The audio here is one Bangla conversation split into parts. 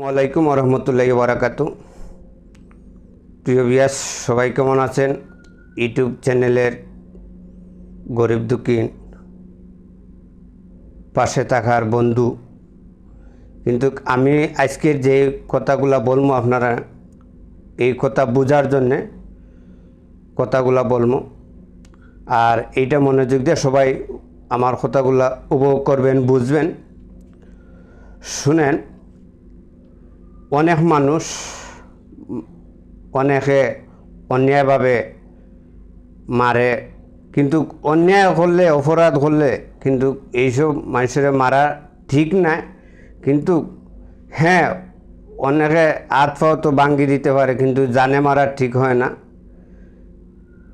ওয়ালাইকুম রহমতুল্লাহি বারাকাতু। প্রিয় ভিউয়ার্স, সবাই কেমন আছেন? ইউটিউব চ্যানেলের গরিব দুঃখী পাশে থাকার বন্ধু। কিন্তু আমি আজকের যে কথাগুলা বলবো, আপনারা এই কথা বোঝার জন্যে কথাগুলা বলবো, আর এইটা মনোযোগ দিয়ে সবাই আমার কথাগুলা উপভোগ করবেন, বুঝবেন, শুনেন। অনেক মানুষ অনেকে অন্যায়ভাবে মারে, কিন্তু অন্যায় করলে, অপরাধ করলে কিন্তু এইসব মানুষের মারা ঠিক না। কিন্তু হ্যাঁ, অনেকে হাত পাও তো ভাঙ্গি দিতে পারে, কিন্তু জানে মারা ঠিক হয় না।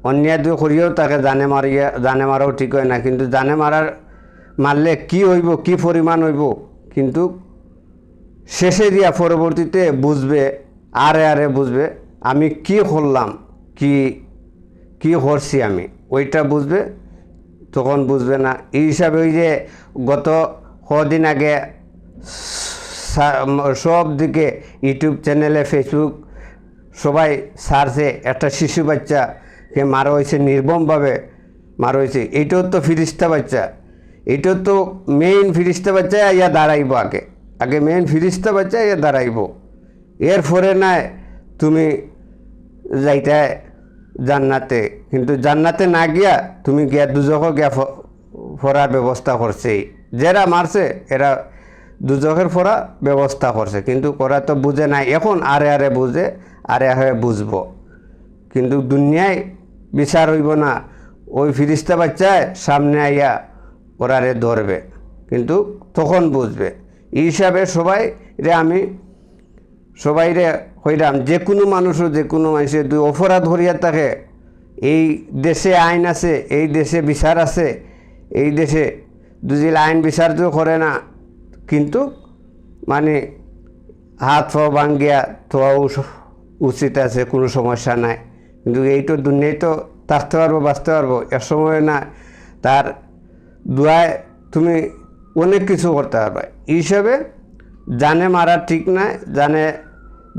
অন্যায় করিও তাকে জানে মারাও ঠিক হয় না। কিন্তু জানে মারলে কি হইব, কি পরিমাণ হইব, কিন্তু শেষে দিয়া পরবর্তীতে বুঝবে, আরে বুঝবে আমি কি করলাম, কি করছি আমি, ওইটা বুঝবে। তখন বুঝবে না। এই হিসাবে ওই যে গত কদিন আগে সব দিকে ইউটিউব চ্যানেলে, ফেসবুক সবাই সার্চে একটা শিশু বাচ্চাকে মারা হয়েছে, নির্মমভাবে মারা হয়েছে। এইটাও তো ফিরিস্তা বাচ্চা, এইটাও তো মেইন ফিরিস্তা বাচ্চা ইয়া দাঁড়াইব, আগে মেইন ফিরিস্তা বাচ্চা ইয়া দাঁড়াইব। এরপরে নাই তুমি যাইতে জান্নাতে, কিন্তু জান্নাতে না গিয়া তুমি গিয়া দুজক গিয়া ফরার ব্যবস্থা করছে। যারা মারছে এরা দুজকের ফরা ব্যবস্থা করছে, কিন্তু ওরা তো বুঝে নাই। এখন আরে বুঝে, আরে বুঝবো। কিন্তু দুনিয়ায় বিচার হইব না, ওই ফিরিস্তা বাচ্চায় সামনে আইয়া ওরারে ধরবে, কিন্তু তখন বুঝবে। এই হিসাবে আমি সবাইরে হইলাম, যে কোনো মানুষও, যে কোনো মানুষের দুই অপরাধ হরিয়া থাকে। এই দেশে আইন আছে, এই দেশে বিচার আছে, এই দেশে দুজিল আইন বিচার তো করে না, কিন্তু মানে হাত পাও ভাঙ্গিয়া তোয়াও উচিত আছে, কোনো সমস্যা নাই। কিন্তু এইটো দুনিয়ায় তো থাকতে পারবো, বাঁচতে পারবো, এর সময় না। তার দুয়ায় তুমি অনেক কিছু করতে পারবে। এই হিসাবে জানে মারা ঠিক না। জানে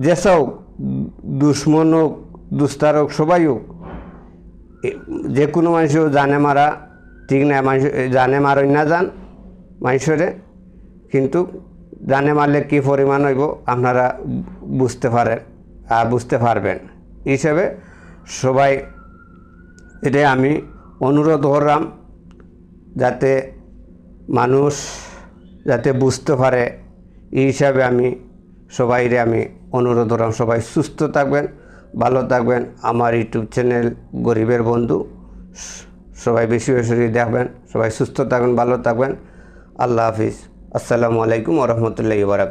যেসব দুশ্মন হোক, দুস্তার হোক, সবাই হোক, যে কোনো মানুষও জানে মারা ঠিক না। মানুষ জানে মারই না যান মানুষরে, কিন্তু জানে মারলে কী পরিমাণ হইব আপনারা বুঝতে পারেন আর বুঝতে পারবেন। হিসাবে সবাই এটাই আমি অনুরোধ করলাম, যাতে মানুষ যাতে বুঝতে পারে। এই হিসাবে আমি সবাইরে আমি অনুরোধ করলাম, সবাই সুস্থ থাকবেন, ভালো থাকবেন। আমার ইউটিউব চ্যানেল গরিবের বন্ধু, সবাই বেশি বেশি দেখবেন। সবাই সুস্থ থাকবেন, ভালো থাকবেন। আল্লাহ হাফিজ। আসসালামু আলাইকুম ওয়া রাহমাতুল্লাহি ওয়া বারাকাতুহু।